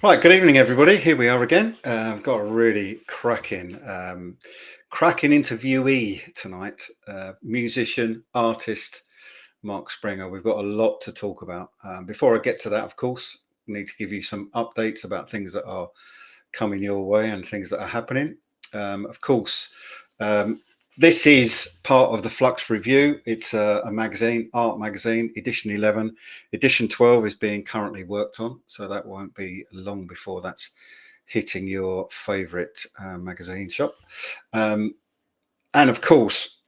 Right, good evening, everybody. Here we are again. I've got a really cracking interviewee tonight. Musician, artist, Mark Springer. We've got a lot to talk about. Before I get to that, of course, I need to give you some updates about things that are coming your way and things that are happening. Of course, um, this is part of the Flux Review. It's a magazine, art magazine, edition 11. Edition 12 is being currently worked on, so that won't be long before that's hitting your favourite magazine shop. And of course,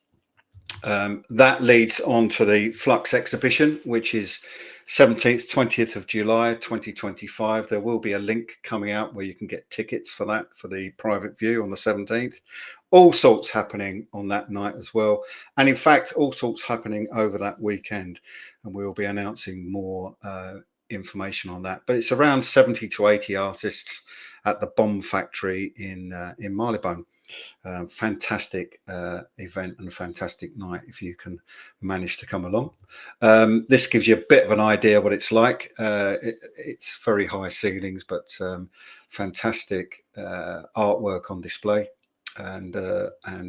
that leads on to the Flux exhibition, which is 17th, 20th of July, 2025. There will be a link coming out where you can get tickets for that, for the private view on the 17th. All sorts happening on that night as well. And in fact, all sorts happening over that weekend. And we'll be announcing more information on that. But it's around 70 to 80 artists at the Bomb Factory in Marylebone. Fantastic event and a fantastic night if you can manage to come along. This gives you a bit of an idea what it's like. It's very high ceilings, but fantastic artwork on display, and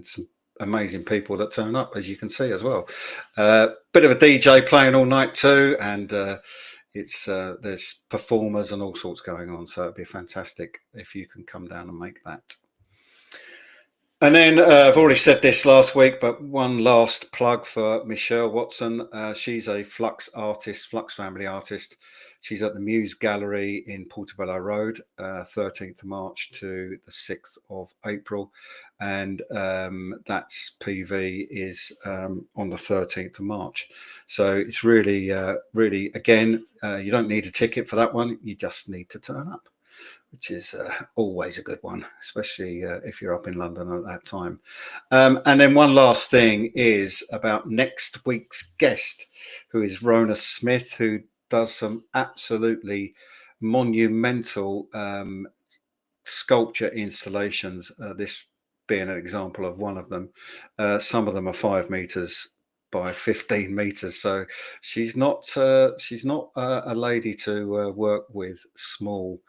some amazing people that turn up, as you can see as well. Bit of a DJ playing all night too, and there's performers and all sorts going on, so it'd be fantastic if you can come down and make that. And then I've already said this last week, but one last plug for Michelle Watson. She's a Flux artist, Flux family artist. She's at the Muse Gallery in Portobello Road, 13th of March to the 6th of April. And that's PV is on the 13th of March. So it's really, again, you don't need a ticket for that one. You just need to turn up, which is always a good one, especially if you're up in London at that time. And then one last thing is about next week's guest, who is Rona Smith, who does some absolutely monumental sculpture installations, this being an example of one of them. Some of them are 5 meters by 15 meters, so she's not a lady to work with small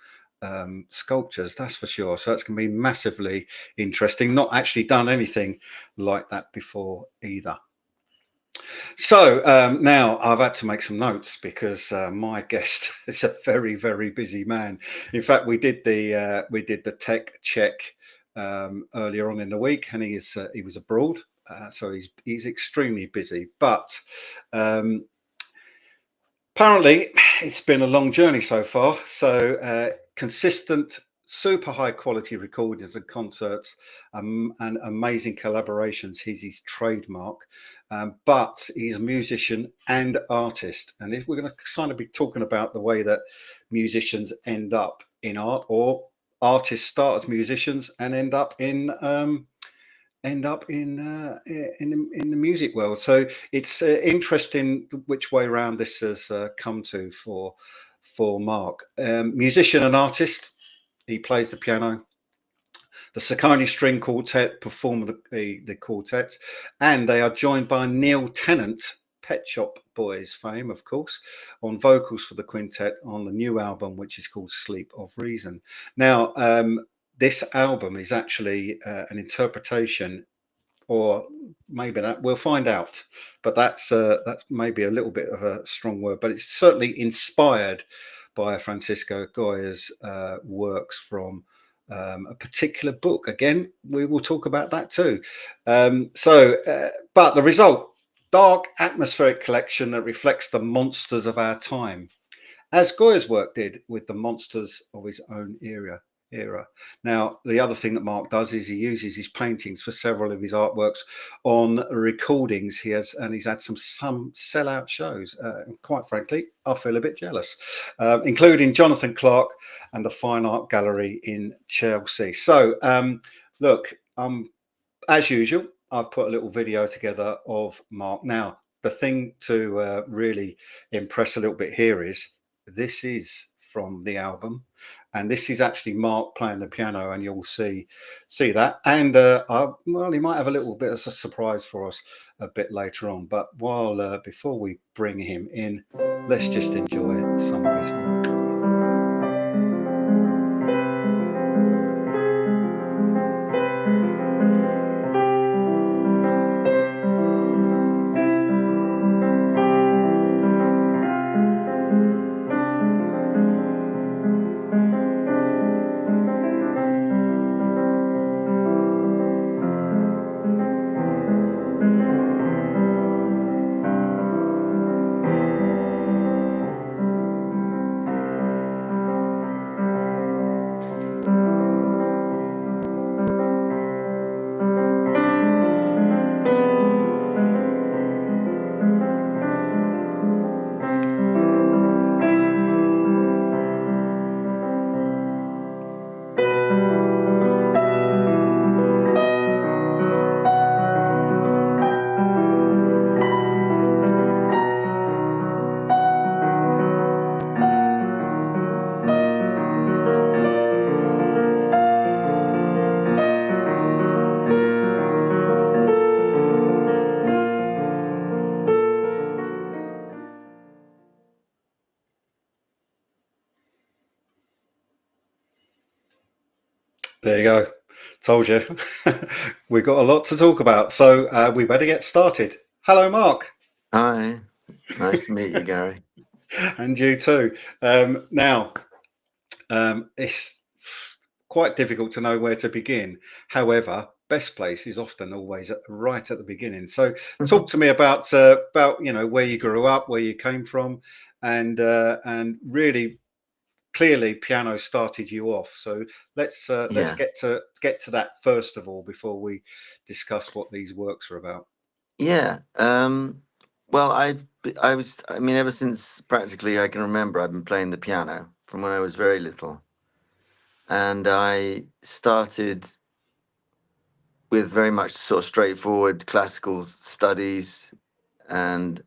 sculptures, that's for sure. So that's going to be massively interesting. Not actually done anything like that before either. So now I've had to make some notes because my guest is a very, very busy man. In fact, we did the tech check earlier on in the week, and he was abroad, so he's extremely busy. But apparently, it's been a long journey so far. So consistent, super high quality recordings and concerts, and amazing collaborations. He's his trademark, but he's a musician and artist. And if we're going to kind of be talking about the way that musicians end up in art, or artists start as musicians and end up in the music world. So it's interesting which way around this has come to for Mark. Musician and artist, he plays the piano. The Saccone String Quartet perform the quartet, and they are joined by Neil Tennant, Pet Shop Boys fame, of course, on vocals for the quintet on the new album, which is called Sleep of Reason. Now, this album is actually an interpretation, or maybe that we'll find out, but that's maybe a little bit of a strong word, but it's certainly inspired by Francisco Goya's works from a particular book. Again, we will talk about that too. But the result, dark atmospheric collection that reflects the monsters of our time, as Goya's work did with the monsters of his own era. Now, the other thing that Mark does is he uses his paintings for several of his artworks on recordings he's had some sellout shows. Quite frankly, I feel a bit jealous, including Jonathan Clark and the Fine Art Gallery in Chelsea. So look, as usual, I've put a little video together of Mark. Now, the thing to really impress a little bit here is this is from the album, and this is actually Mark playing the piano, and you'll see that. And well, he might have a little bit of a surprise for us a bit later on. But before we bring him in, let's just enjoy some of his work. There you go. Told you. We've got a lot to talk about, so we better get started. Hello, Mark. Hi, nice to meet you, Gary. And you too. Now, it's quite difficult to know where to begin. However, best place is often always right at the beginning. So, talk to me about where you grew up, where you came from, and really clearly piano started you off. So let's Yeah, get to that first of all before we discuss what these works are about. yeah. Well, I mean, ever since practically I can remember, I've been playing the piano from when I was very little, and I started with very much sort of straightforward classical studies, and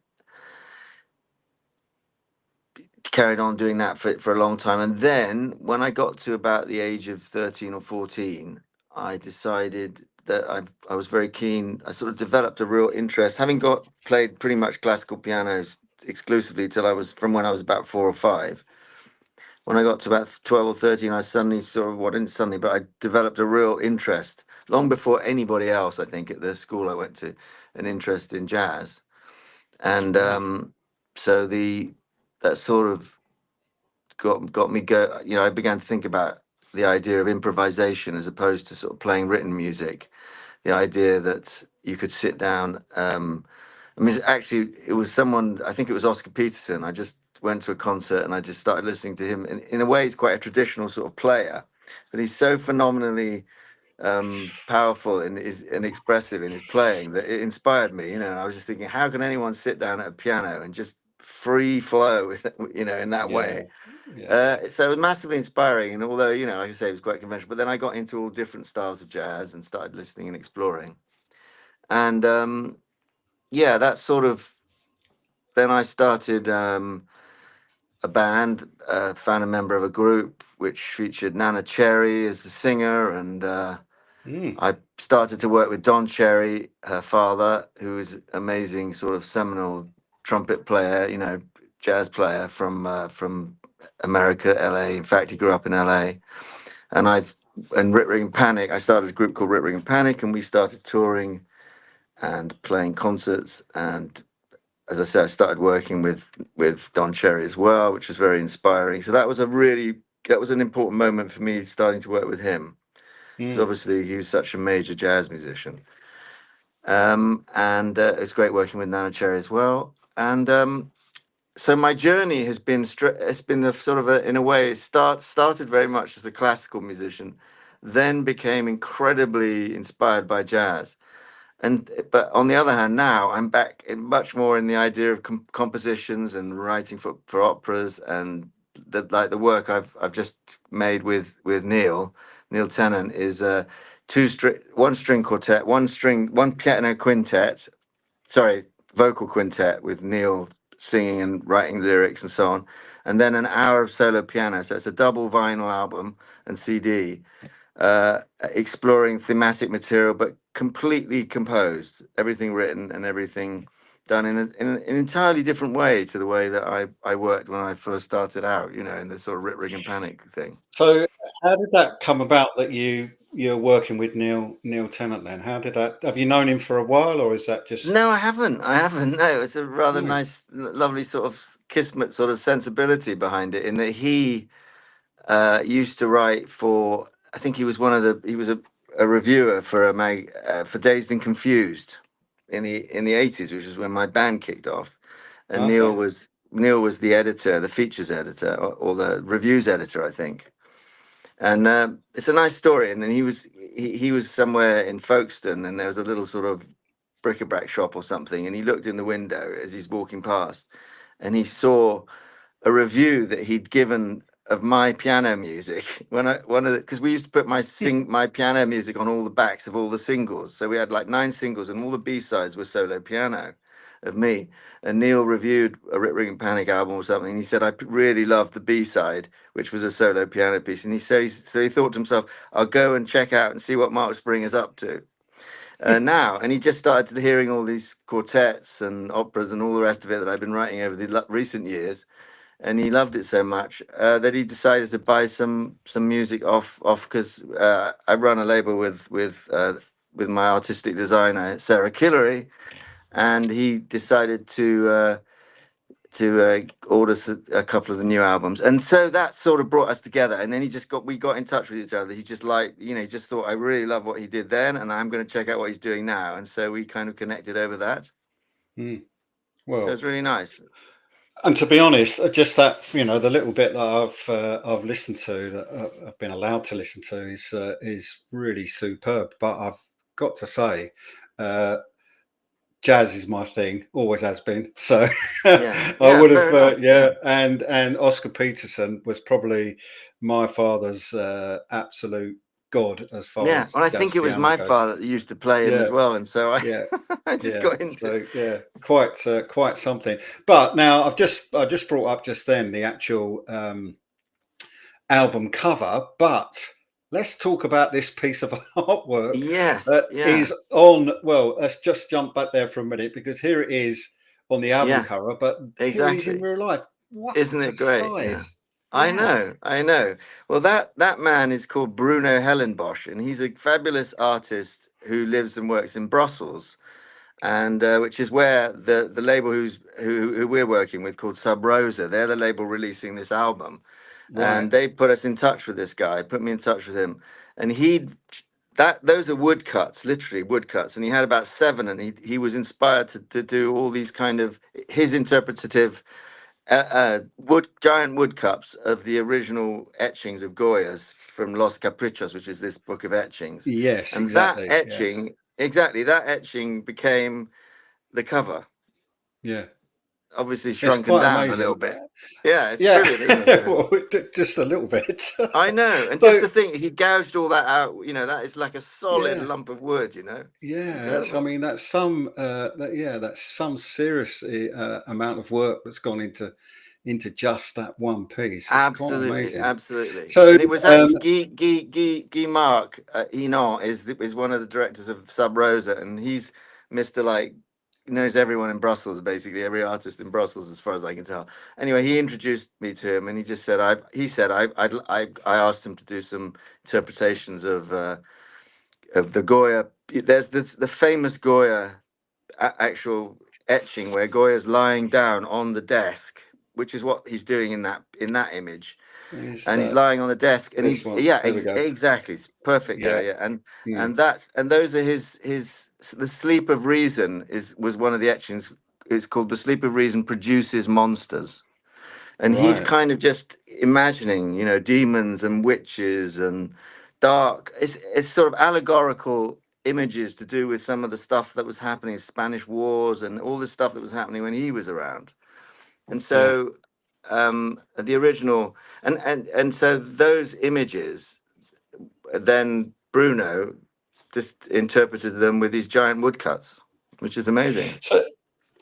carried on doing that for a long time. And then when I got to about the age of 13 or 14, I decided that I was very keen. I sort of developed a real interest, having got played pretty much classical pianos exclusively till I was from when I was about 4 or 5. When I got to about 12 or 13, I suddenly sort of, well, didn't suddenly, but I developed a real interest long before anybody else, I think, at the school I went to, an interest in jazz. And Ah, so that sort of got me go. You know, I began to think about the idea of improvisation as opposed to sort of playing written music. The idea that you could sit down. I mean, it was someone. I think it was Oscar Peterson. I just went to a concert and I just started listening to him. In a way, he's quite a traditional sort of player, but he's so phenomenally powerful and expressive in his playing that it inspired me. You know, and I was just thinking, how can anyone sit down at a piano and just free flow with it, you know, in that yeah, way? yeah. So it was massively inspiring, and although, you know, like I say, it was quite conventional, but then I got into all different styles of jazz and started listening and exploring. And yeah, that sort of then I started a band, found a member of a group which featured Nana Cherry as the singer, and Mm, I started to work with Don Cherry, her father, who was amazing, sort of seminal trumpet player, you know, jazz player from America, LA. In fact, he grew up in LA. And Rip Ring Panic. I started a group called Rip Ring Panic, and we started touring and playing concerts. And as I said, I started working with Don Cherry as well, which was very inspiring. So that was an important moment for me starting to work with him, because mm, obviously he was such a major jazz musician. And it was great working with Nana Cherry as well. And so my journey has been it's been a sort of in a way started very much as a classical musician, then became incredibly inspired by jazz. And but on the other hand, now I'm back in much more in the idea of compositions and writing for operas, and the work I've just made with Neil Tennant is one string quartet, one piano quintet, sorry, vocal quintet with Neil singing and writing lyrics and so on, and then an hour of solo piano. So it's a double vinyl album and CD, exploring thematic material, but completely composed, everything written and everything done in an entirely different way to the way that I worked when I first started out, you know, in the sort of Rip Rig and Panic thing. So, how did that come about that you're working with Neil Tennant? Then, how did that? Have you known him for a while, or is that just No, I haven't. I haven't. No, it's a rather no? nice, lovely sort of kismet sort of sensibility behind it, in that he used to write for. I think he was he was a reviewer for for Dazed and Confused in the 80s, which was when my band kicked off. And Okay. Neil was the editor, the features editor, or the reviews editor, I think. And it's a nice story. And then he was somewhere in Folkestone, and there was a little sort of bric-a-brac shop or something, and he looked in the window as he's walking past, and he saw a review that he'd given of my piano music when I one of the because we used to put my piano music on all the backs of all the singles. So we had like 9 singles, and all the B-sides were solo piano of me. And Neil reviewed a Rip Ring Panic album or something. And he said, really loved the B-side, which was a solo piano piece. And he said, so he thought to himself, I'll go and check out and see what Mark Springer's up to now. And he just started hearing all these quartets and operas and all the rest of it that I've been writing over the recent years. and he loved it so much that he decided to buy some music off because I run a label with my artistic designer Sarah Killery, and he decided to order a couple of the new albums, and so that sort of brought us together. And then we got in touch with each other. He just like, he just thought, I really love what he did then, and I'm going to check out what he's doing now. And so we kind of connected over that. Mm. So it Well, was really nice. and to be honest, just that, the little bit that I've listened to, that I've been allowed to listen to, is really superb. But I've got to say, uh, jazz is my thing, always has been. So Yeah, I yeah, would fair have, enough. yeah. And Oscar Peterson was probably my father's absolute god as far Yeah, as well, I jazz think it was piano my goes. father that used to play him as Yeah, well, and so yeah, I just yeah. got into. So yeah, quite something. But now I just brought up just then the actual album cover, but let's talk about this piece of artwork Yes, that yeah, is on. Well, let's just jump back there for a minute, because here it is on the album yeah, cover, but here he is in exactly. real life. What Isn't a it great? Yeah. size! I Yeah, know, I know. Well, that man is called Bruno Hellenbosch, and he's a fabulous artist who lives and works in Brussels, and which is where the label who we're working with, called Sub Rosa, they're the label releasing this album, right. and they put us in touch with this guy, put me in touch with him, and those are woodcuts, literally woodcuts, and he had about seven, and he was inspired to do all these kind of his interpretative giant woodcuts of the original etchings of Goya's from Los Caprichos, which is this book of etchings. Yes, And that exactly. Yeah, etching, exactly, that etching became the cover, yeah. obviously It's shrunken quite down a amazing. little bit. Yeah, it's Yeah, brilliant, isn't it? Yeah. well, just a little bit. I know. And just So to think, he gouged all that out, that is like a solid yeah. lump of wood. Yeah, Incredible. that's some that's some serious amount of work that's gone into just that one piece. It's quite Absolutely, amazing. absolutely. So And it was um, actually Guy Marc Enon is one of the directors of Sub Rosa, and he's Mr. Like knows everyone in Brussels, basically every artist in Brussels, as far as I can tell. Anyway, he introduced me to him, and he just said I asked him to do some interpretations of the Goya. There's the famous Goya actual etching where Goya's lying down on the desk, which is what he's doing in that image, is and he's that lying on the desk, and this he's one? yeah, There we go. exactly, it's perfect there, Yeah. yeah, Hmm. and those are his the sleep of reason was one of the etchings. It's called The Sleep of Reason Produces Monsters, and he's Right. kind of just imagining, demons and witches and dark. It's sort of allegorical images to do with some of the stuff that was happening, Spanish wars and all this stuff that was happening when he was around. And Yeah. so the original and so those images, then Bruno just interpreted them with these giant woodcuts, which is amazing. So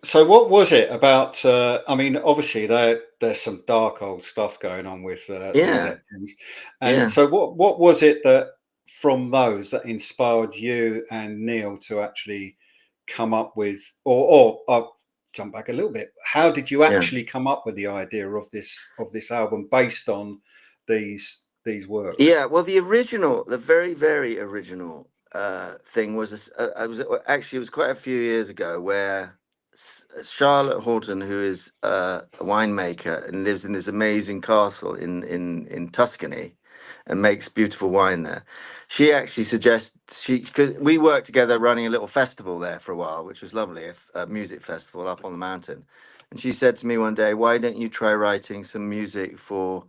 so what was it about? I mean, obviously there's some dark old stuff going on with these Yeah, etchings, and yeah, so what was it that from those that inspired you and Neil to actually come up with, or jump back a little bit, how did you yeah. actually come up with the idea of this album based on these works? Yeah, well, the very, very original thing was, I was actually, it was quite a few years ago where Charlotte Horton, who is a winemaker and lives in this amazing castle in Tuscany and makes beautiful wine there, she actually suggests, because we worked together running a little festival there for a while, which was lovely, a music festival up on the mountain. And she said to me one day, why don't you try writing some music for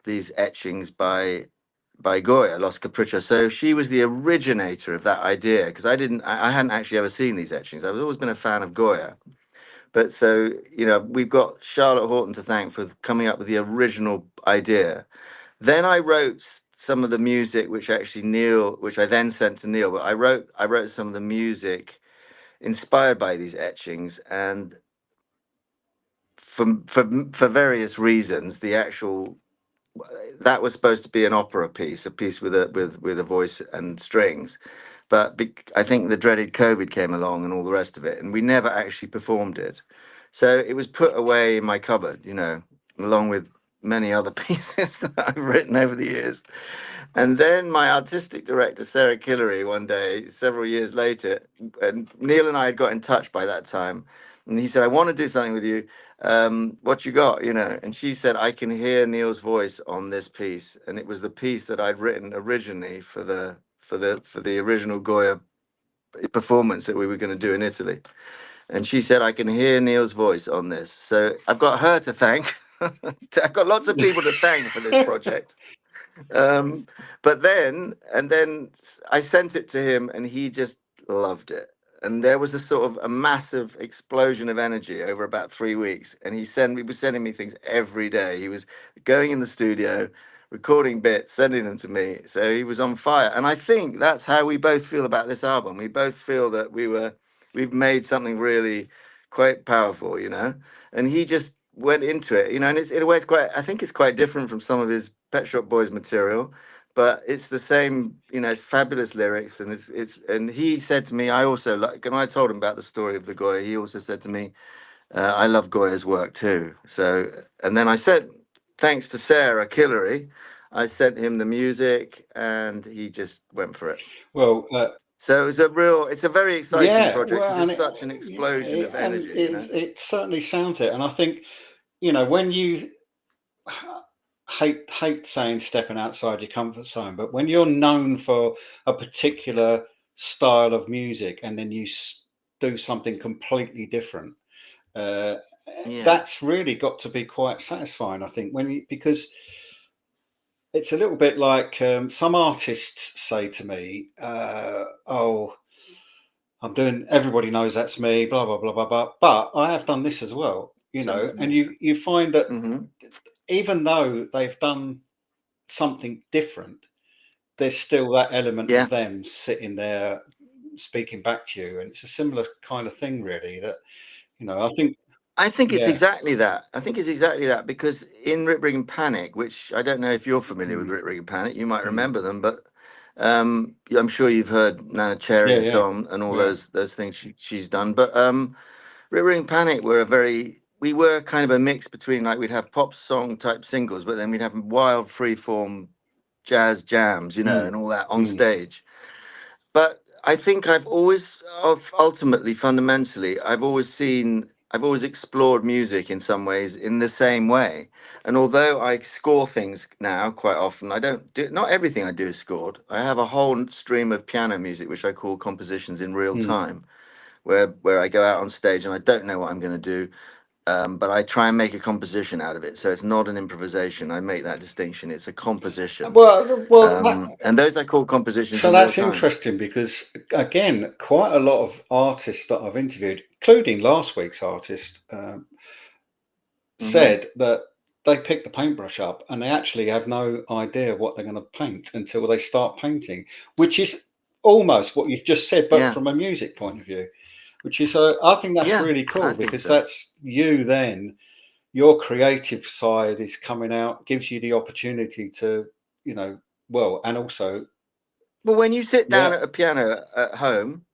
these etchings by Goya, Los Caprichos. So she was the originator of that idea, because I hadn't actually ever seen these etchings. I've always been a fan of Goya, but so we've got Charlotte Horton to thank for coming up with the original idea. Then I wrote some of the music, which I then sent to Neil. But I wrote some of the music inspired by these etchings, and for various reasons, the actual that was supposed to be an opera piece, a piece with a voice and strings, but I think the dreaded COVID came along and all the rest of it, and we never actually performed it. So it was put away in my cupboard, along with many other pieces that I've written over the years. And then my artistic director, Sarah Killery, one day, several years later, and Neil and I had got in touch by that time. And he said, I want to do something with you. What you got, you know? And she said, I can hear Neil's voice on this piece. And it was the piece that I'd written originally for the original Goya performance that we were going to do in Italy. And she said, I can hear Neil's voice on this. So I've got her to thank. I've got lots of people to thank for this project. But then I sent it to him, and he just loved it. And there was a sort of a massive explosion of energy over about 3 weeks. And he was sending me things every day. He was going in the studio, recording bits, sending them to me. So he was on fire. And I think that's how we both feel about this album. We both feel that we've made something really quite powerful, you know. And he just went into it, you know, and it's in a way I think it's quite different from some of his Pet Shop Boys material, but it's the same, you know, it's fabulous lyrics, and and he said to me, I also like, and I told him about the story of the Goya, he also said to me, I love Goya's work too. So, and then I said, thanks to Sarah Killery, I sent him the music, and he just went for it. Well, So it's a very exciting yeah, project because well, and it's such an explosion of and energy, you know. it certainly sounds it. And I think, you know, when you hate saying stepping outside your comfort zone, but when you're known for a particular style of music and then you do something completely different, uh, Yeah. that's really got to be quite satisfying, I think, because it's a little bit like some artists say to me, "Oh, I'm doing. Everybody knows that's me." Blah blah blah blah blah. But I have done this as well, you know. And you find that Mm-hmm. even though they've done something different, there's still that element Yeah. of them sitting there speaking back to you, and it's a similar kind of thing, really. That, you know, I think, I think it's yeah, exactly that. I think it's exactly that because in Rip Ring Panic, which I don't know if you're familiar with mm, Rip Ring Panic, you might mm, remember them, but I'm sure you've heard Nana Cherry yeah, and yeah, so on and all yeah, those things she's done. But Rip Ring Panic we were kind of a mix between, like, we'd have pop song type singles, but then we'd have wild freeform jazz jams, you know, mm, and all that on mm, stage. But I think ultimately, fundamentally, I've always explored music in some ways in the same way. And although I score things now quite often, I don't do, not everything I do is scored. I have a whole stream of piano music, which I call compositions in real mm. time, where I go out on stage and I don't know what I'm going to do, but I try and make a composition out of it. So it's not an improvisation. I make that distinction. It's a composition. Well, And those I call compositions so in real that's time. interesting because, again, quite a lot of artists that I've interviewed, including last week's artist, Hmm. said that they pick the paintbrush up and they actually have no idea what they're going to paint until they start painting, which is almost what you've just said, but Yeah. from a music point of view, which is, I think that's Yeah, really I cool think because so. that's you then, your creative side is coming out, gives you the opportunity to, you know, well, and also, Well, when you sit down yeah, at a piano at home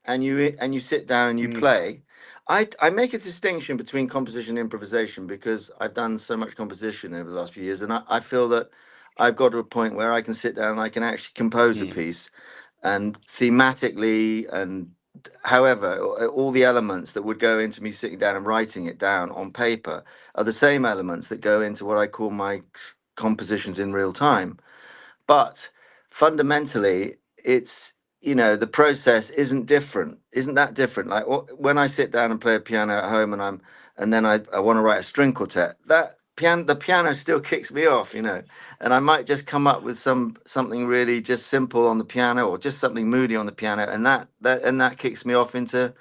and you sit down and you mm, play, I make a distinction between composition and improvisation because I've done so much composition over the last few years, and I feel that I've got to a point where I can sit down and I can actually compose a mm. piece, and thematically and however all the elements that would go into me sitting down and writing it down on paper are the same elements that go into what I call my compositions in real time. But fundamentally, it's, you know, the process isn't that different. Like when I sit down and play a piano at home and then I want to write a string quartet, the piano still kicks me off, you know, and I might just come up with something really just simple on the piano or just something moody on the piano, and that kicks me off into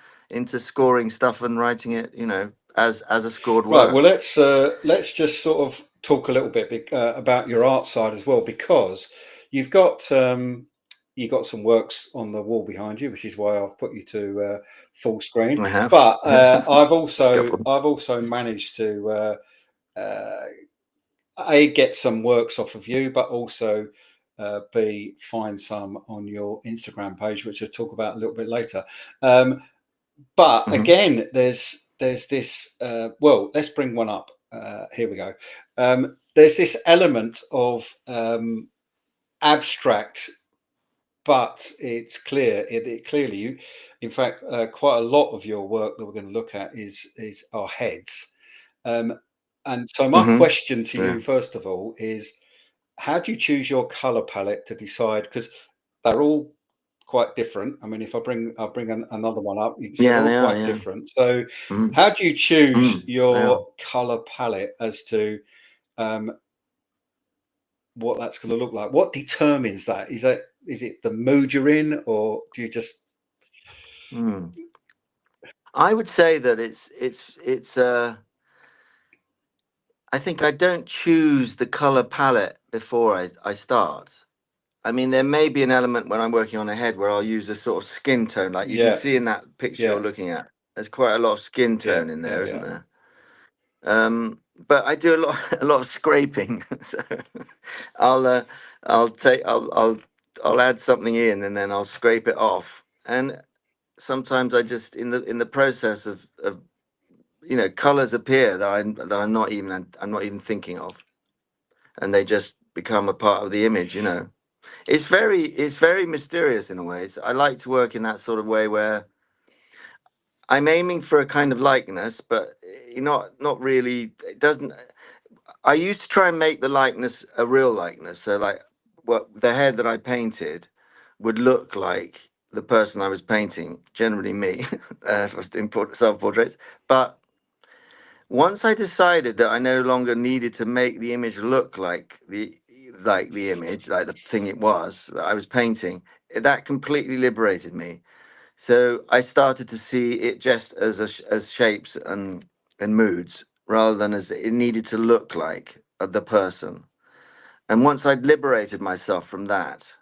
scoring stuff and writing it, you know, as a scored Right. Well, work. let's just sort of talk a little bit about your art side as well, because you've got you got some works on the wall behind you, which is why I've put you to full screen. I have. But Couple. I've also managed to a get some works off of you, but also b find some on your Instagram page, which I'll talk about a little bit later. But Hmm. again, there's this. Well, let's bring one up. here we go. There's this element of abstract, but it's clear. It clearly, in fact, quite a lot of your work that we're going to look at is our heads. And so my Mm-hmm. question to Yeah. you, first of all, is how do you choose your color palette to decide? Because they're all quite different. I mean, if I'll bring another one up, you can see they're Yeah, all they are. quite Yeah. different. So Mm-hmm. how do you choose They are. your color palette as to what that's going to look like? What determines that? Is it the mood you're in, or do you just Mm. I would say that it's I think I don't choose the color palette before I start. I mean, there may be an element when I'm working on a head where I'll use a sort of skin tone, like you can yeah, see in that picture yeah, you're looking at. There's quite a lot of skin yeah, tone in yeah, there, isn't yeah. there? But I do a lot a lot of scraping. So I'll I'll take I'll add something in and then I'll scrape it off. And sometimes I just in the process of colors appear that I'm not even thinking of, and they just become a part of the image. It's very mysterious in a way. So I like to work in that sort of way where I'm aiming for a kind of likeness, but not really. It doesn't. I used to try and make the likeness a real likeness. So like, what the head that I painted would look like the person I was painting, generally me, if I was doing self-portraits. But once I decided that I no longer needed to make the image look like the image, like the thing it was that I was painting, that completely liberated me. So I started to see it just as shapes and moods rather than as it needed to look like the person. And once I'd liberated myself from that,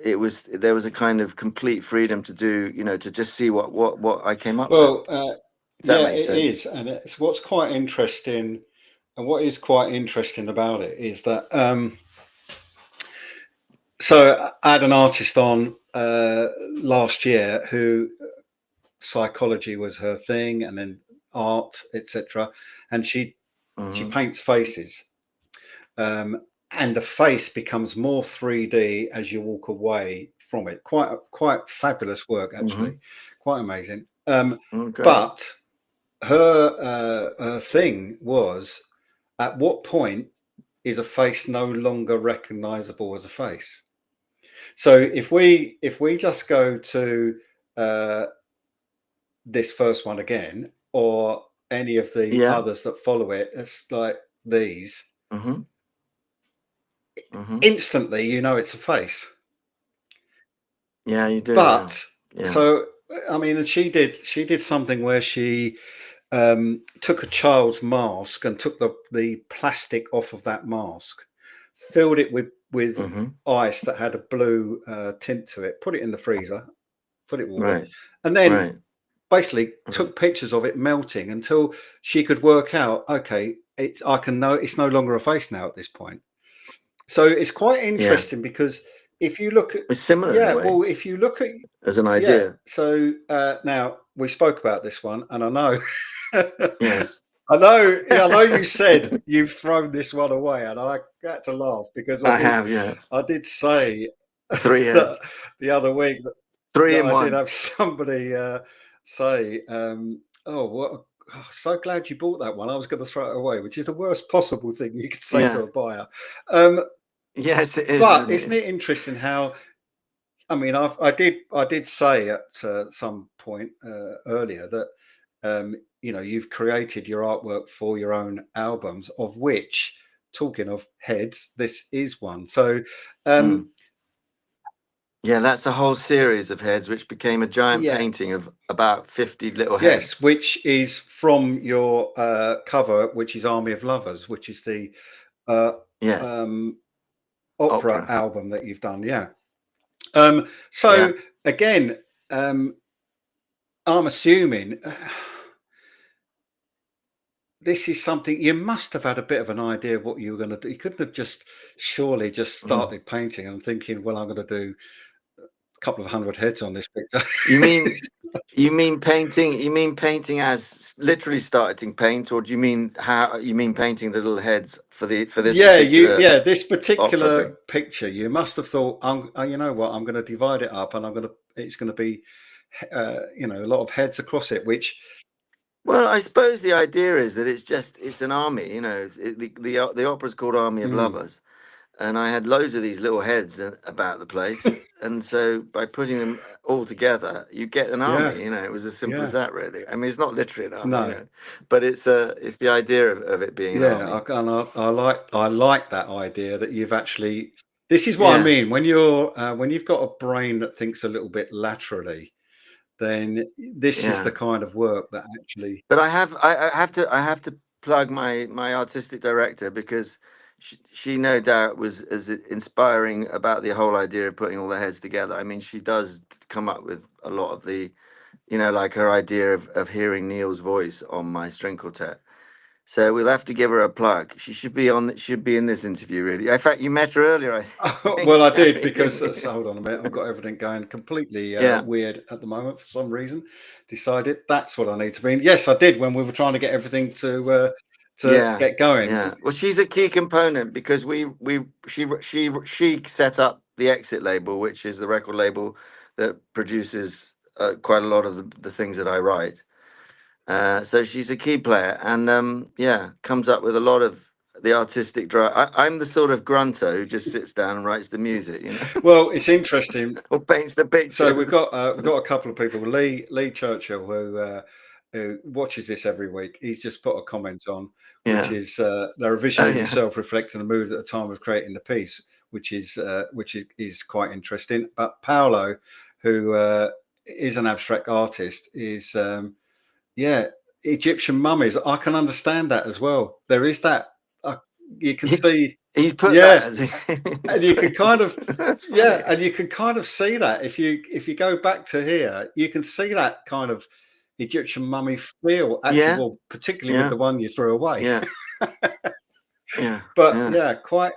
there was a kind of complete freedom to do, to just see what I came up with. Well, If that yeah, makes it sense. is, and it's what's quite interesting. And what is quite interesting about it is that so I had an artist on last year who psychology was her thing, and then art, etc. And she Hmm. paints faces, and the face becomes more 3D as you walk away from it. Quite fabulous work, Hmm. actually, quite amazing. Oh, great. But her thing was, at what point is a face no longer recognizable as a face? So if we just go to uh, this first one again, or any of the Yeah. others that follow it, it's like these, Hmm. Hmm. instantly you know it's a face. Yeah, you do. Yeah. But Yeah. so I mean, and she did something where she took a child's mask and took the plastic off of that mask, filled it with Hmm. ice that had a blue tint to it, put it in the freezer, put it water, Right. and then Right. basically Hmm. took pictures of it melting until she could work out, okay, I can know it's no longer a face now at this point. So it's quite Yeah. interesting because if you look at, It's similar in a yeah, way well, if you look at, as an yeah, idea. so now we spoke about this one, and I know, Yes. yeah, I know you said you've thrown this one away, and I had to laugh because I I did, have. Yeah. I did say Three that heads. the other week Three that in I did one. have somebody say, "Oh, what? Oh, so glad you bought that one. I was going to throw it away," which is the worst possible thing you could say to Yeah. a buyer. Um, Yes, it is, but isn't isn't it? it interesting how? I mean, I did say at some point earlier that you've created your artwork for your own albums, of which, talking of heads, this is one. So Mm. um, Yeah, that's a whole series of heads, which became a giant yeah, painting of about 50 little yes, heads. which is from your cover, which is Army of Lovers, which is the uh, Yes. um, opera Opera. album that you've done. Yeah. Yeah. So again, I'm assuming this is something you must have had a bit of an idea of what you were going to do. You couldn't have just surely just Mm. started painting and thinking, well, I'm going to do couple of hundred heads on this picture. You mean painting? You mean painting as literally starting paint, or do you mean painting the little heads for this particular this opera particular thing? picture, you must have thought, you know what, I'm going to divide it up, and it's going to be, a lot of heads across it, which. Well, I suppose the idea is that it's an army. The opera's called Army of Mm. Lovers, and I had loads of these little heads about the place, and so by putting them all together, you get an Yeah, army. It was as simple as yeah, that, really. I mean, it's not literally an army, no, but it's the idea of it being an yeah, army. I like that idea that you've actually. This is what I Yeah, mean when you've got a brain that thinks a little bit laterally, then this is yeah. the kind of work that actually. But I have to plug my artistic director, because she no doubt was as inspiring about the whole idea of putting all the heads together. I mean, she does come up with a lot of the, like her idea of hearing Neil's voice on my string quartet. So we'll have to give her a plug. She should be in this interview, really. In fact, you met her earlier, I Well, think, I did, Gary, because didn't so you? hold on a minute. I've got everything going completely Yeah. weird at the moment for some reason. Decided that's what I need to be. Yes, I did when we were trying to get everything to Yeah, get going. yeah. Well, she's a key component, because she set up the Exit label, which is the record label that produces quite a lot of the things that I write. So she's a key player, and yeah, comes up with a lot of the artistic drive. I'm the sort of grunter who just sits down and writes the music, Well, it's interesting. or paints the So we've pictures. got a couple of people. Lee Churchill, who watches this every week. He's just put a comment on, which Yeah. is they're a Oh, vision of yeah. himself reflecting the mood at the time of creating the piece, which is quite interesting. But Paolo, who is an abstract artist, is yeah, Egyptian mummies. I can understand that as well. There is that. Uh, you can see, He's put that yeah, as and you can kind of, that's yeah, funny. and you can kind of see that if you go back to here, you can see that kind of Egyptian mummy feel. Actually, Yeah, well, particularly with yeah, the one you threw away. yeah, yeah, But yeah. yeah, quite.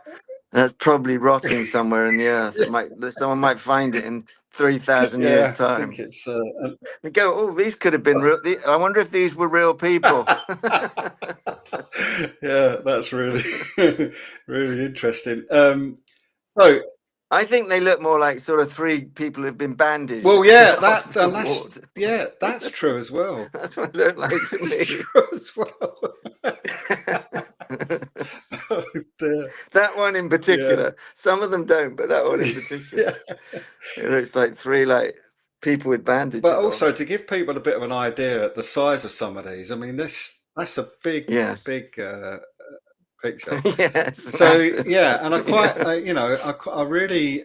That's probably rotting somewhere in the earth. Someone might find it in 3,000 years' Yeah, I think time. it's. They go, oh, these could have been real. I wonder if these were real people. Yeah, that's really really interesting. So I think they look more like sort of three people who've been bandaged well, yeah, after the war. that's true as well. That's what it looked like to That's me. true as well. Oh dear. That one in Yeah. particular. Some of them don't, but that one in particular. Yeah. It looks like three people with But bandages on. also to give people a bit of an idea at the size of some of these, I mean, that's a Yes. big picture. Yes, So massive. yeah, and I quite, Yeah. I really,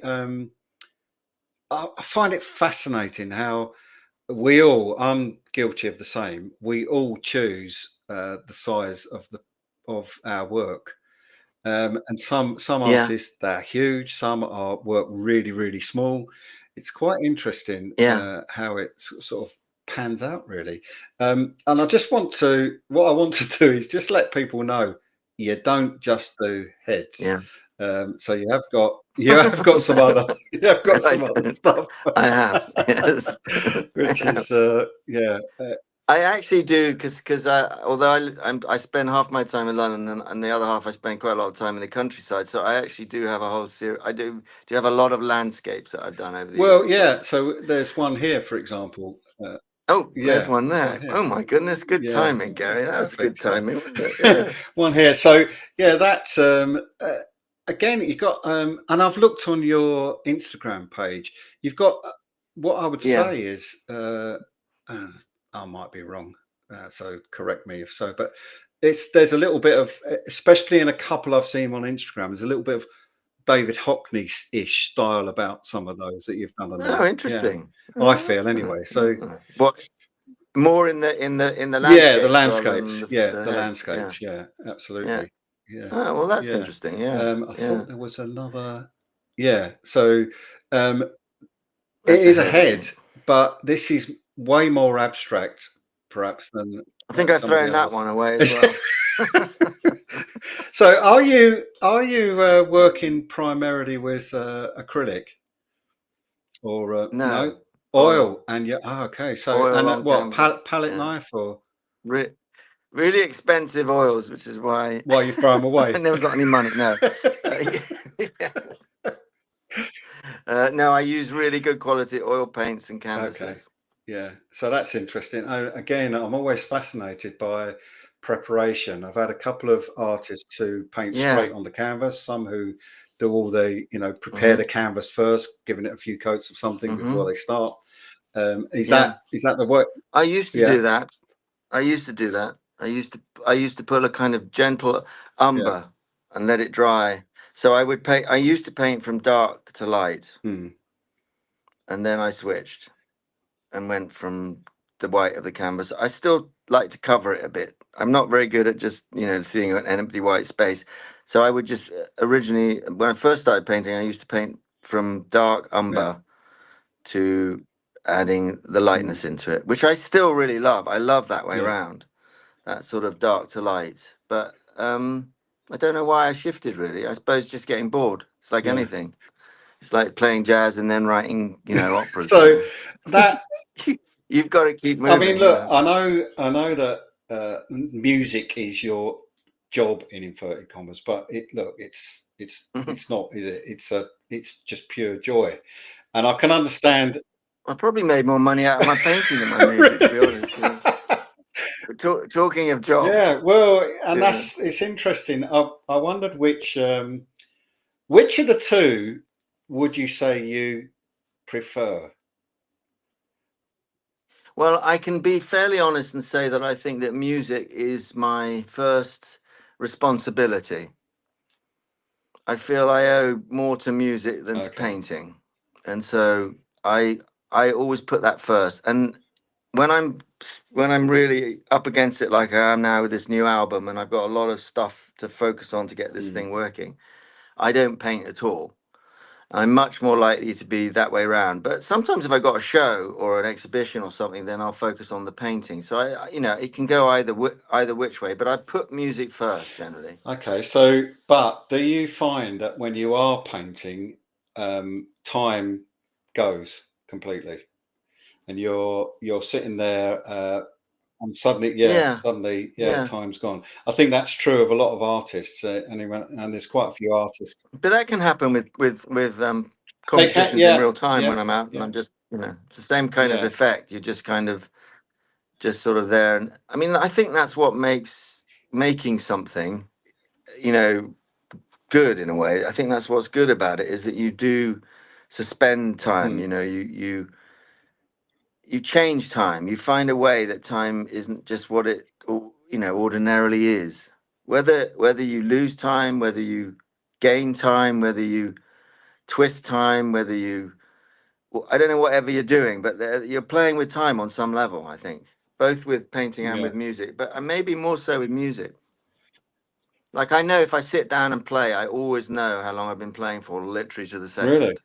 I find it fascinating how I'm guilty of the same. We all choose the size of our work. And some Yeah. artists they're huge, some are work really really small. It's quite interesting Yeah. how it sort of pans out really. And what I want to do is just let people know you don't just do heads. Yeah. So you have got some other you have got I some other don't. stuff, I have. Yes. I which is have. yeah. I actually do, because although I spend half my time in London, and the other half I spend quite a lot of time in the countryside. So I actually do have a whole series. I do have a lot of landscapes that I've done over the Well, years. yeah. So So there's one here, for example. oh, there's Yeah, one there's one there. here. Oh my goodness, good Yeah, timing, Gary. That was good perfect. Yeah, timing, wasn't it? Yeah. one here. So yeah, that's again. You got and I've looked on your Instagram page. You've got what I would Yeah. say is uh, I might be wrong, so correct me if so. But there's a little bit of, especially in a couple I've seen on Instagram. There's a little bit of David Hockney-ish style about some of those that you've done on Oh, there. Yeah, interesting. I feel anyway. So What more in the yeah, the landscapes rather than landscapes. Yeah, the the heads? Yeah. landscapes. Yeah, Yeah. absolutely. Yeah, Oh, well, that's yeah. interesting. Yeah. I Yeah. thought there was another. Yeah, so um, it That's a is a head, I head, think. but this is way more abstract, perhaps, than I think I've some of the thrown that others. one away as well. So, are you working primarily with acrylic? or No, no oil, oil, and yeah, okay. So oil and on what canvas. palette Yeah, knife or Re- really expensive oils, which is why why you throw them I away? never got any money. No, yeah. No, I use really good quality oil paints and Okay, canvases. yeah. So that's interesting. Again, I'm always fascinated by preparation. I've had a couple of artists who paint Yeah. straight on the canvas, some who do all the, prepare Mm-hmm. the canvas first, giving it a few coats of something before Mm-hmm. they start. Is Yeah. that the work? I used to Yeah, do that. I used to do that. I used to put a kind of gentle yeah. umber and let it dry. So I would paint. I used to paint from dark to light, Hmm. and then I switched and went from the white of the canvas. I still like to cover it a bit. I'm not very good at just seeing an empty white space. So I would just originally, when I first started painting, I used to paint from dark Yeah. umber to adding the Hmm. lightness into it, which I still really love. I love that way Yeah. around, that sort of dark to light. But I don't know why I shifted really. I suppose just getting bored. It's like Yeah. anything. It's like playing jazz and then writing, operas. So that You've got to keep I mean, moving. look, I know that music is your job in inverted commas, but it's not, is it? It's just pure joy, and I can understand. I probably made more money out of my painting than my music, to be Really? honest. But talking of Yeah. jobs, Well, and yeah. it's interesting. I wondered which of the two would you say you prefer? Well, I can be fairly honest and say that I think that music is my first responsibility. I feel I owe more to music than to Okay. painting, and so I I always put that first. And when I'm really up against it, like I am now with this new album, and I've got a lot of stuff to focus on to get this Mm. thing working, I don't paint at all. I'm much more likely to be that way around. But sometimes if I got a show or an exhibition or something, then I'll focus on the painting. So it can go either which way. But I put music first generally. Okay, so but do you find that when you are painting, time goes completely, and you're sitting there, and Yeah, suddenly, yeah. time's gone. I think that's true of a lot of artists, and there's quite a few artists. But that can happen with They can, compositions in yeah, real time yeah, when I'm out and yeah, I'm just it's the same kind of yeah. effect. You're just kind of just sort of there. And I mean, I think that's what makes making something you know good in a way. I think that's what's good about it is that you do suspend time. Mm, You change time. You find a way that time isn't just what it ordinarily is. Whether you lose time, whether you gain time, whether you twist time, whether you I don't know whatever you're doing, but you're playing with time on some level. I think both with painting and yeah, with music, but maybe more so with music. Like I know if I sit down and play, I always know how long I've been playing for, literally to the really. second,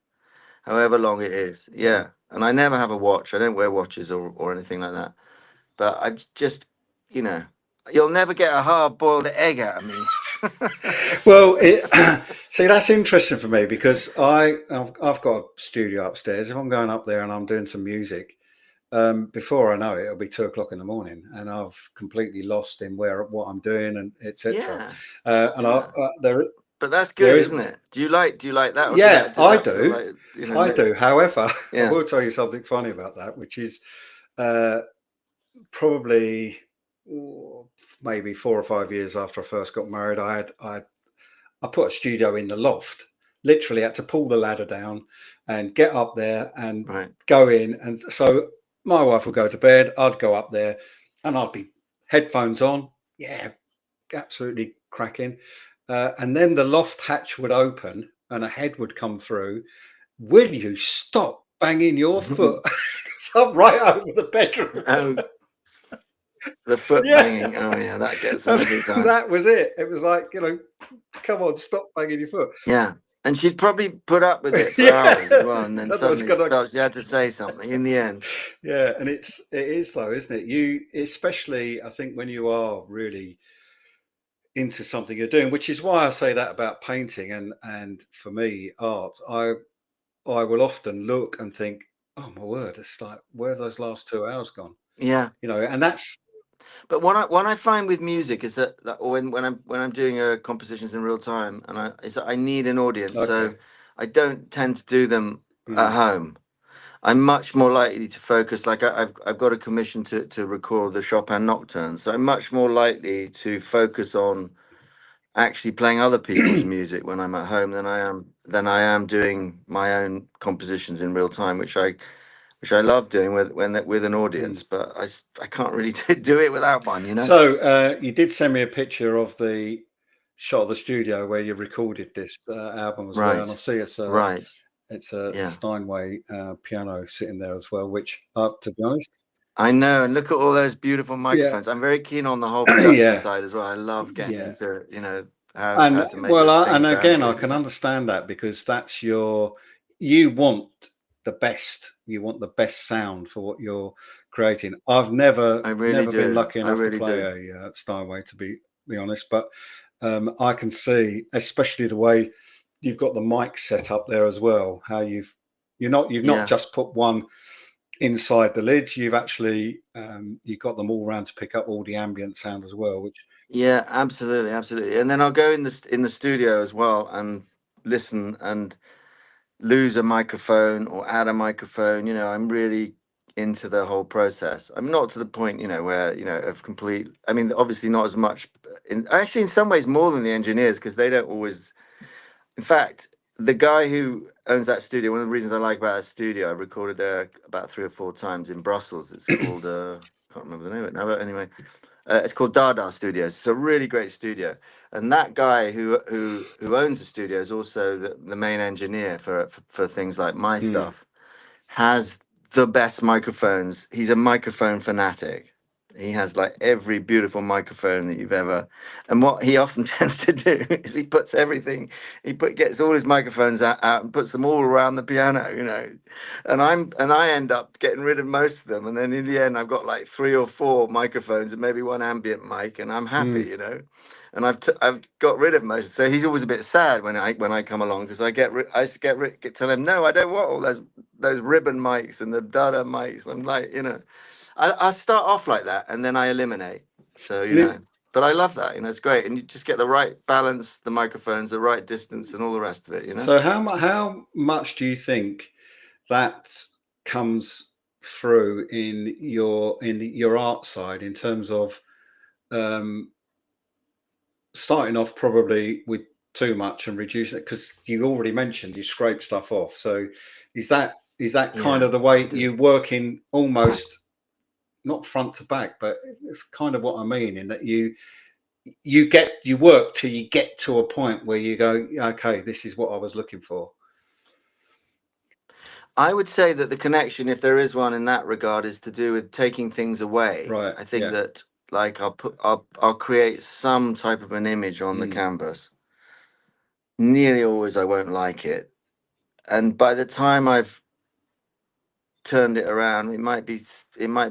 however long it is. Wow. Yeah, and I never have a watch. I don't wear watches or anything like that. But I just, you know, you'll never get a hard-boiled egg out of me. Well, see, that's interesting for me because I've got a studio upstairs. If I'm going up there and I'm doing some music, before I know it, it'll be 2 o'clock in the morning, and I've completely lost in what I'm doing and etc. Yeah, And yeah. But that's there good, is, isn't it? Do you like that, or does yeah, that does I that feel do, like I do. However, I Yeah, will tell you something funny about that, which is uh, probably maybe 4 or 5 years after I first got married, I put a studio in the loft. Literally had to pull the ladder down and get up there and right. go in. And so my wife would go to bed. I'd go up there and I'd be headphones on. Yeah, absolutely cracking. And then the loft hatch would open and a head would come through. Will you stop banging your foot? So I'm right over the bedroom. Oh, the foot Yeah. banging. Oh yeah, that gets them And every time. that was it. It was like, come on, stop banging your foot. Yeah, and she'd probably put up with it for Yeah. hours as well, and then That was suddenly she gonna felt she had to say something in the end. Yeah, and it is though, isn't it? You especially I think when you are really into something you're doing, which is why I say that about painting and for me, art. I will often look and think, oh my word, it's like, where have those last 2 hours gone? Yeah. And that's But what I find with music is that when I'm doing compositions in real time, and is that I need an audience, okay. so I don't tend to do them at Mm, home. I'm much more likely to focus. Like I've got a commission to record the Chopin Nocturnes, so I'm much more likely to focus on actually playing other people's music when I'm at home than I am doing my own compositions in real time, which I love doing with an audience, mm. but I can't really do it without one, you know. So you did send me a picture of the shot of the studio where you recorded this album as well, and I Right, see right, it's a yeah. Steinway piano sitting there as well, which, to be honest, I know, and look at all those beautiful yeah, microphones. I'm very keen on the whole production yeah, side as well. I love getting yeah. into, how And to make well, the and thing sound again, I good, can understand that because that's you want the best. You want the best sound for what you're creating. I've never I really never been do. lucky I enough to really play do. a Steinway, to be honest, but I can see, especially the way you've got the mic set up there as well. How you've not Yeah. just put one inside the lid. You've actually you've got them all around to pick up all the ambient sound as well. Which Yeah, absolutely, absolutely. And then I'll go in the studio as well and listen and lose a microphone or add a microphone. I'm really into the whole process. I'm not to the point, where, of complete, I mean, obviously not as much actually in some ways more than the engineers, because they don't always, in fact, the guy who owns that studio, one of the reasons I like about that studio, I recorded there about 3 or 4 times in Brussels. It's called, can't remember the name of it now, but anyway, it's called Dada Studios. It's a really great studio, and that guy who owns the studio is also the main engineer for things like my mm, stuff. Has the best microphones. He's a microphone fanatic. He has like every beautiful microphone that you've ever. And what he often tends to do is he puts everything. Gets all his microphones out and puts them all around the piano. And I end up getting rid of most of them. And then in the end, I've got like 3 or 4 microphones and maybe one ambient mic, and I'm happy. And I've got rid of most. So he's always a bit sad when I come along, because tell him, no, I don't want all those ribbon mics and the Dada mics. I'm like, I start off like that and then I eliminate. So mm. but I love that. It's great, and you just get the right balance, the microphones, the right distance, and all the rest of it. So how much do you think that comes through in your art side in terms of um, starting off probably with too much and reducing it, because you already mentioned you scrape stuff off. So is that kind Yeah, of the I way do. you're working, almost not front to back, but it's kind of what I mean, in that you work till you get to a point where you go, okay, this is what I was looking for. I would say that the connection, if there is one in that regard, is to do with taking things away. Right. I think Yeah. that, like, I'll create some type of an image on the Mm, canvas. Nearly always I won't like it, and by the time I've turned it around, it might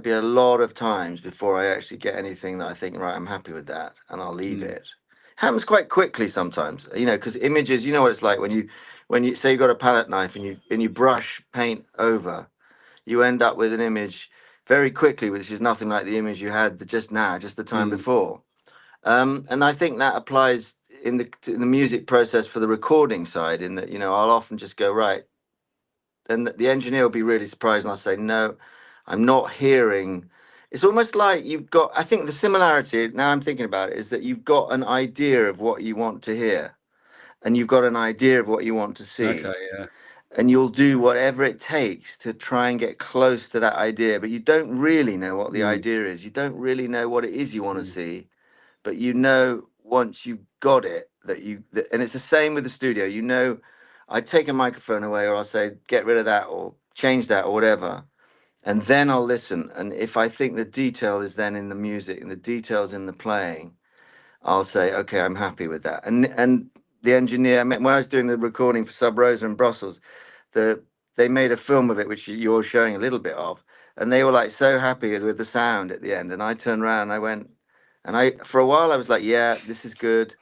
be a lot of times before I actually get anything that I think, right, I'm happy with that, and I'll leave mm, it. Happens quite quickly sometimes, because images, you know what it's like when you say you've got a palette knife and you brush paint over, you end up with an image very quickly, which is nothing like the image you had just the time mm, before. And I think that applies in the music process for the recording side, in that, I'll often just go, right, and the engineer will be really surprised, and I'll say, no, I'm not hearing. It's almost like you've got, I think the similarity, now I'm thinking about it, is that you've got an idea of what you want to hear, and you've got an idea of what you want to okay. see, Yeah. and you'll do whatever it takes to try and get close to that idea, but you don't really know what the Mm, idea is. You don't really know what it is you want to mm, see, but once you've got it, and it's the same with the studio. I take a microphone away, or I'll say get rid of that or change that or whatever, and then I'll listen. And if I think the detail is then in the music and the details in the playing, I'll say, okay, I'm happy with that. And the engineer, when I was doing the recording for Sub Rosa in Brussels, they made a film of it, which you're showing a little bit of, and they were like so happy with the sound at the end. And I turned around and I went, and for a while I was like, yeah, this is good.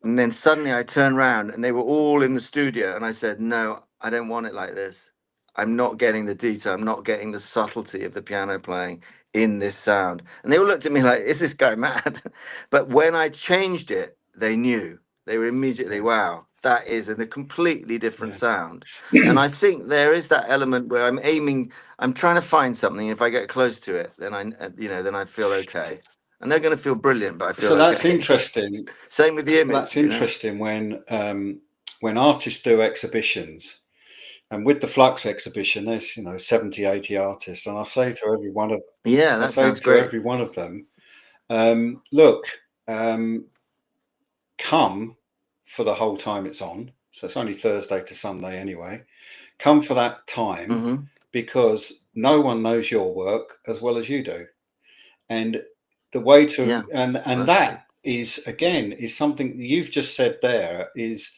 And then suddenly I turned around and they were all in the studio, and I said, no, I don't want it like this. I'm not getting the detail. I'm not getting the subtlety of the piano playing in this sound. And they all looked at me like, is this guy mad? But when I changed it, they knew. They were immediately, wow, that is a completely different sound. And I think there is that element where I'm trying to find something. If I get close to it, then then I feel okay. And they're going to feel brilliant, but I feel So that's okay. interesting. Same with the image. That's interesting when artists do exhibitions. And with the Flux exhibition, there's 70, 80 artists, and I say to every one of every one of them, look, come for the whole time it's on. So it's only Thursday to Sunday anyway. Come for that time because no one knows your work as well as you do, and the way to and that is again is something you've just said there is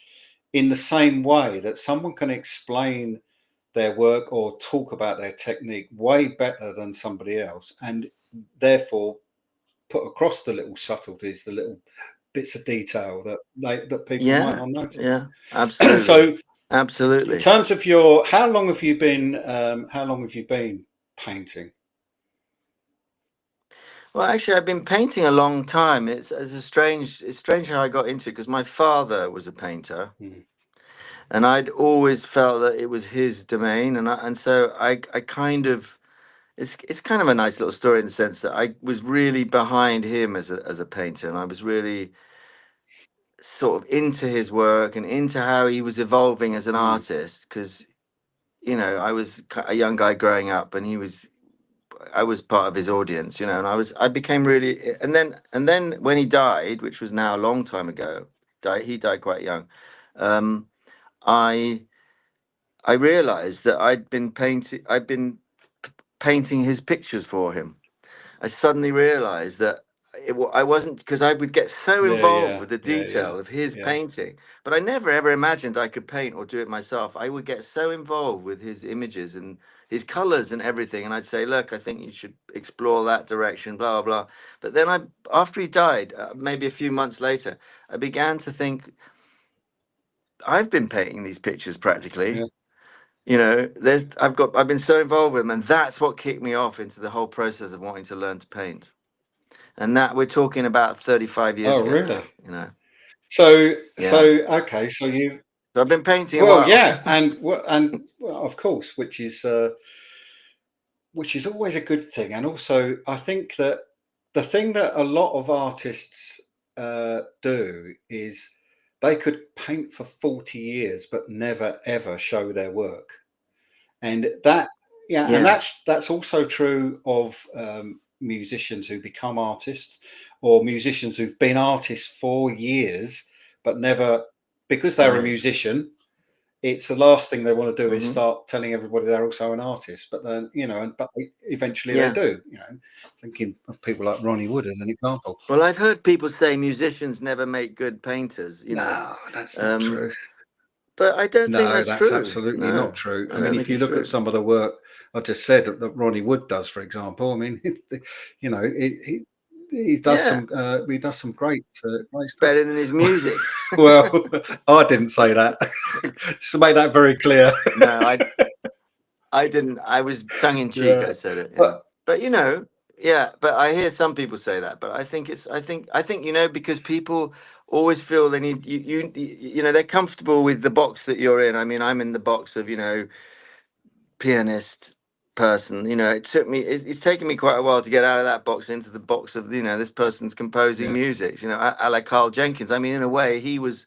in the same way that someone can explain their work or talk about their technique way better than somebody else, and therefore put across the little subtleties, the little bits of detail that people might not notice. Yeah, absolutely. So, absolutely. In terms of how long have you been painting? Well, actually, I've been painting a long time. It's strange how I got into it because my father was a painter. And I'd always felt that it was his domain, and so I kind of it's kind of a nice little story in the sense that I was really behind him as a painter, and I was really sort of into his work and into how he was evolving as an artist because I was a young guy growing up, and I was part of his audience, and I became really and then when he died, which was now a long time ago, he died quite young. I realized that I'd been painting his pictures for him. I suddenly realized that I wasn't, because I would get so involved with the detail of his painting, but I never ever imagined I could paint or do it myself. I would get so involved with his images and his colors and everything, and I'd say, look, I think you should explore that direction, blah blah blah. But then after he died, maybe a few months later, I began to think, I've been painting these pictures practically. I've been so involved with them, and that's what kicked me off into the whole process of wanting to learn to paint. And that we're talking about 35 years ago. Really? Now, So okay, so I've been painting. and of course, which is always a good thing. And also, I think that the thing that a lot of artists do is they could paint for 40 years but never ever show their work, and that's also true of musicians who become artists, or musicians who've been artists for years but never, because they're a musician, it's the last thing they want to do is start telling everybody they're also an artist. But then but eventually they do. Thinking of people like Ronnie Wood as an example. Well, I've heard people say musicians never make good painters. No, that's not true. But I don't think that's true. That's absolutely not true. I mean, if you look at some of the work I just said that Ronnie Wood does, for example, I mean, he does some great stuff. Better than his music. Well, I didn't say that. Just to make that very clear. No, I didn't. I was tongue in cheek. I said it. But but I hear some people say that. But I think because people always feel they need they're comfortable with the box that you're in. I mean, I'm in the box of pianist person. It's taken me quite a while to get out of that box into the box of this person's composing music. A la Carl Jenkins. I mean, in a way, he was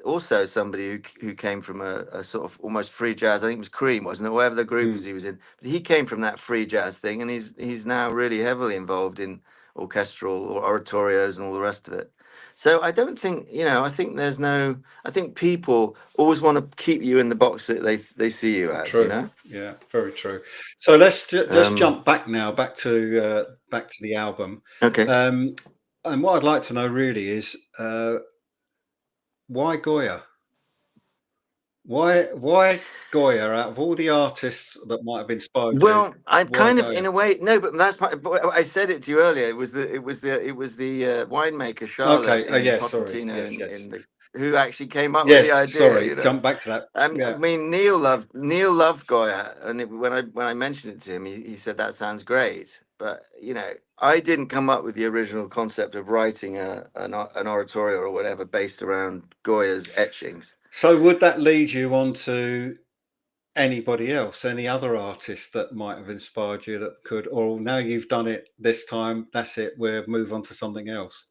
also somebody who came from a sort of almost free jazz. I think it was Cream, wasn't it? Whatever the group was he was in. But he came from that free jazz thing, and he's now really heavily involved in orchestral or oratorios and all the rest of it. So I don't think I think I think people always want to keep you in the box that they see you as. True. Yeah, very true. So let's jump back to the album. Okay. And what I'd like to know really is why Goya? Why Goya out of all the artists that might have inspired you? Well, I Why kind of, Goya? in a way, no, but that's but I said it to you earlier. It was the winemaker Charlotte Okay. Oh, in yeah. Sorry. Potentino, Yes. Yes. who actually came up with the Yes. idea. Sorry. Jump back to that. I Yeah. mean, Neil loved Goya, and when I mentioned it to him, he said that sounds great. But I didn't come up with the original concept of writing an oratorio or whatever based around Goya's etchings. So would that lead you on to anybody else, any other artist that might have inspired you that could, or now you've done it this time, that's it, we'll move on to something else?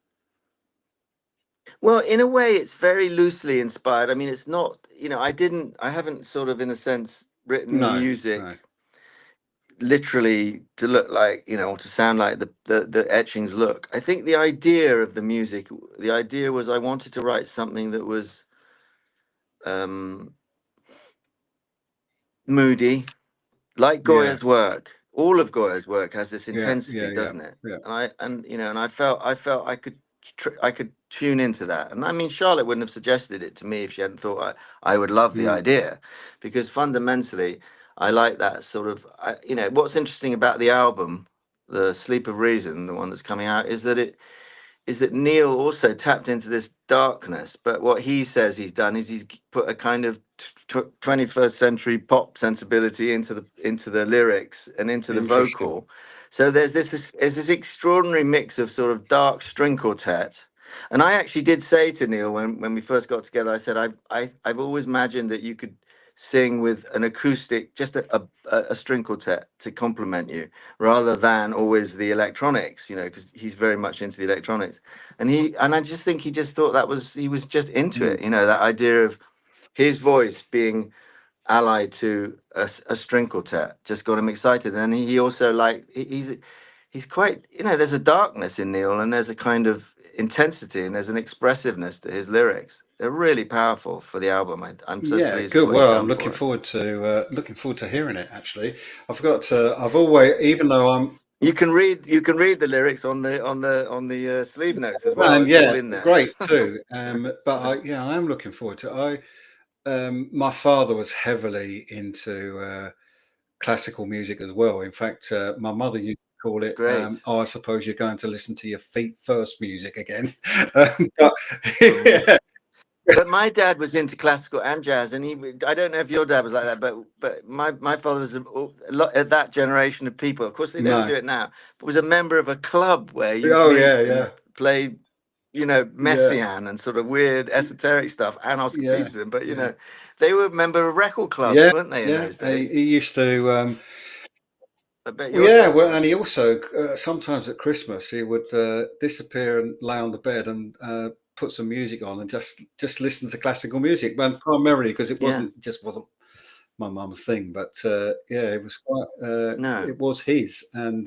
Well, in a way, it's very loosely inspired. I mean, it's not, I haven't sort of, in a sense, written the No, no. music literally to look like, or to sound like the etchings look. I think the idea of the music, the idea was I wanted to write something that was um, moody, like Yeah, Goya's work. All of Goya's work has this yeah, intensity, yeah, yeah, doesn't it? yeah. And I felt I could tune into that. And I mean, Charlotte wouldn't have suggested it to me if she hadn't thought I would love the Mm. idea, because fundamentally I like that sort of. What's interesting about the album, the Sleep of Reason, the one that's coming out, is that Neil also tapped into this darkness, but what he says he's done is he's put a kind of 21st century pop sensibility into the lyrics and into the Interesting. vocal. So there's this extraordinary mix of sort of dark string quartet. And I actually did say to Neil when we first got together, I said I've always imagined that you could sing with an acoustic, just a string quartet to complement you, rather than always the electronics, because he's very much into the electronics. And I just think he just thought he was just into Mm. it, that idea of his voice being allied to a string quartet just got him excited. And he also he's quite, there's a darkness in Neil, and there's a kind of intensity, and there's an expressiveness to his lyrics. They're really powerful for the album. I'm so Yeah, pleased with good. what he's Well, I'm done for it. looking forward to hearing it. Actually, I forgot to. I've always, even though I'm, You can read the lyrics on the sleeve notes as well. and It's all yeah, in there. great too. But I am looking forward to it. My father was heavily into classical music as well. In fact, my mother used to call it, Great. "Oh, I suppose you're going to listen to your feet first music again." But Mm. yeah, But my dad was into classical and jazz, and I don't know if your dad was like that, but my father was a lot at that generation of people. Of course, they don't no, do it now, but was a member of a club where you oh meet yeah, and yeah, play, yeah, Messiaen and sort of weird esoteric stuff and Oscar yeah, Peterson. But yeah, they were a member of record clubs, yeah, weren't they, in yeah. those He, days? he used to. I bet Well, your yeah, dad well, was. and he also sometimes at Christmas he would disappear and lay on the bed and put some music on and just listen to classical music, but primarily because Yeah. it just wasn't my mum's thing. But yeah, it was quite No. it was his, and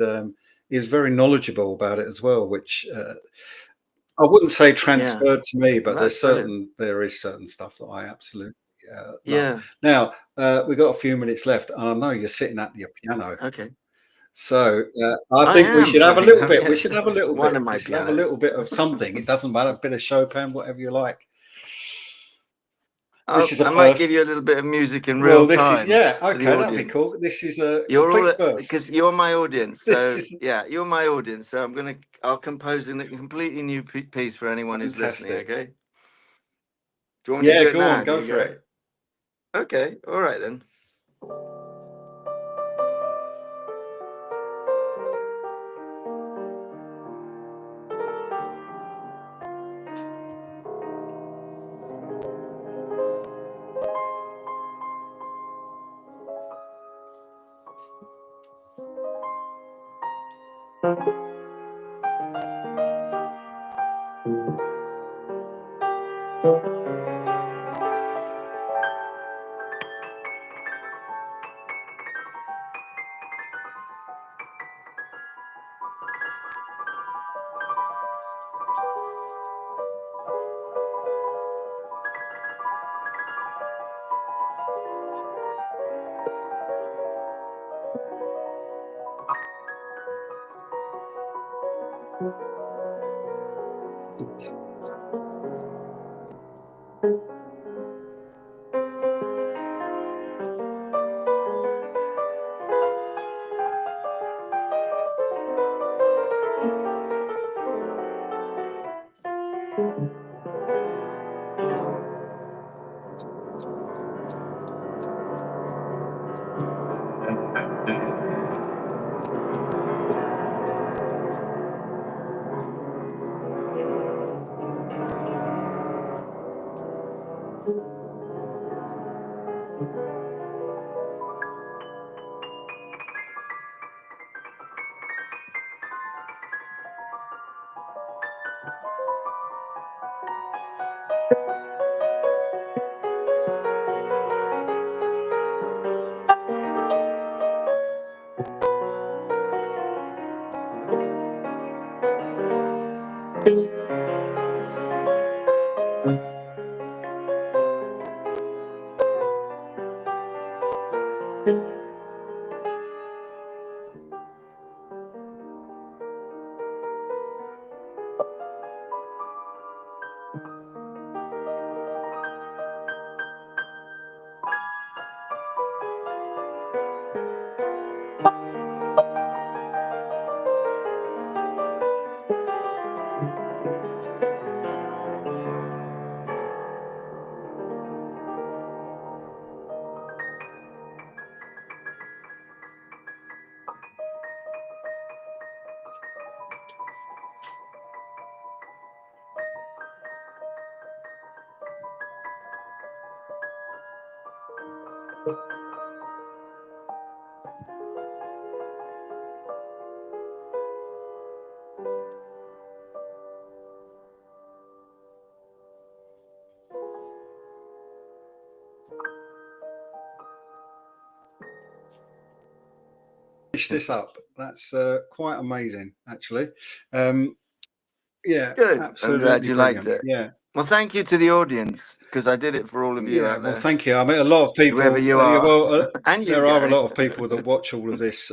he was very knowledgeable about it as well, which I wouldn't say Yeah. transferred to me, Well, but that's brilliant. there is certain stuff that I absolutely love. Yeah. Now we've got a few minutes left, and I know you're sitting at your piano. Okay. So I I think we am should have a playing little them. bit. We Yes. should have a little One bit. of We my should have a pianos. little bit of something. It doesn't matter. A bit of Chopin, whatever you like. This is a I might give you first. a little bit of music in Well, real this is time yeah. for the Okay, that'd be audience. cool. This is a You're complete all first. because you're my audience. This So is yeah, you're my audience. So I'll compose a completely new piece for anyone who's listening. fantastic. Okay. Do you want me to Yeah, do it go on, now? Do go you for get it. it? Okay. All right then. This up. That's quite amazing, actually. Yeah, Good. I'm glad absolutely you brilliant. liked it. Yeah. Well, thank you to the audience, because I did it for all of you Yeah, out well, there. thank you. I mean, a lot of people, Whoever you are. well, And you, there are a Gary. lot of people that watch all of this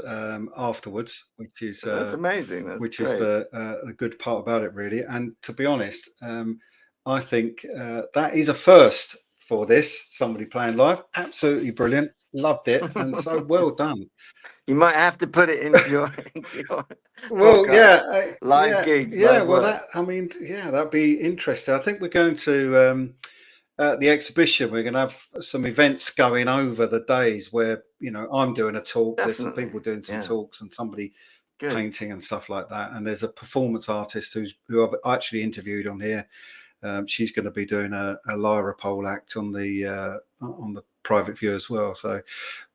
afterwards, which is That's amazing. That's which great. is the good part about it, really. And to be honest, I think that is a first for this. Somebody playing live, absolutely brilliant. Loved it, and so well done. You might have to put it into your Well, podcast. yeah, Live gigs, yeah. live Well, work. I mean, yeah, that'd be interesting. I think we're going to the exhibition. We're going to have some events going over the days where I'm doing a talk. There's some Definitely. people doing some talks, and somebody Good. painting and stuff like that. And there's a performance artist who I've actually interviewed on here. She's going to be doing a lyra pole act on the private view as well. So,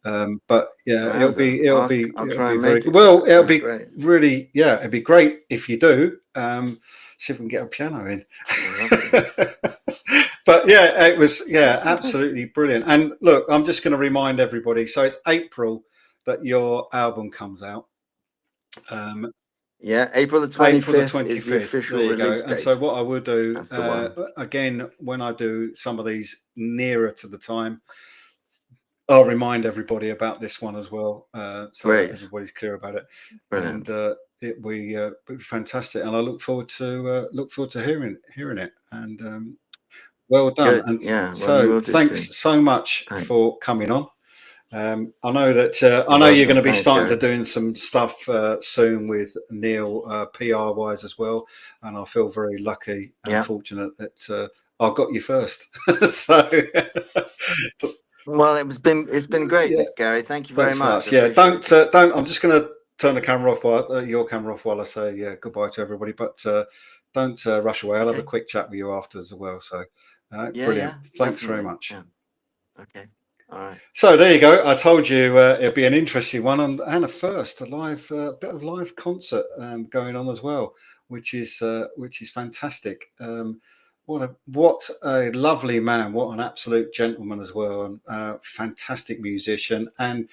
but yeah, it'll be very good. Well, it'll be great. Really, yeah, it'd be great if you do. See if we can get a piano in. But yeah, it was absolutely brilliant. And look, I'm just going to remind everybody. So it's April that your album comes out. Yeah, April the 25th is the official there you release go. date. And so what I will do That's the one. again, when I do some of these nearer to the time, I'll remind everybody about this one as well, so that everybody's clear about it. Brilliant. And it'll be fantastic. And I look forward to hearing it. And well done. Good. And yeah. Well, so thanks so much for coming on. I know that I know you're going to be starting to doing some stuff soon with Neil, PR wise as well, and I feel very lucky and fortunate that I got you first. So, well, it's been great, Gary. Thank you very much. Yeah, don't. I'm just going to turn the camera off while your camera off while I say goodbye to everybody. But don't rush away. I'll have a quick chat with you after as well. So, brilliant. Thanks very much. Yeah. Okay. All right. So there you go. I told you it'd be an interesting one, and a first, a live bit of live concert going on as well, which is fantastic. What a lovely man! What an absolute gentleman as well, and fantastic musician, and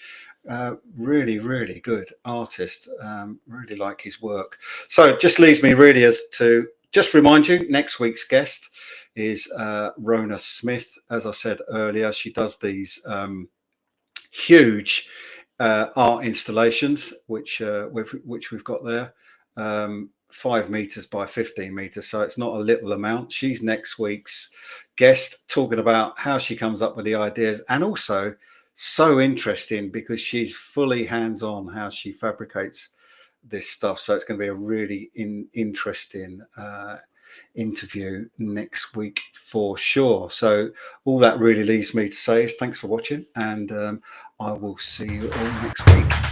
really, really good artist. Really like his work. So it just leaves me really as to just remind you, next week's guest is Rona Smith. As I said earlier, she does these huge art installations, which we've got there, 5 meters by 15 meters. So it's not a little amount. She's next week's guest, talking about how she comes up with the ideas, and also so interesting because she's fully hands-on how she fabricates this stuff. So it's going to be a really interesting interview next week for sure. So all that really leaves me to say is thanks for watching, and I will see you all next week.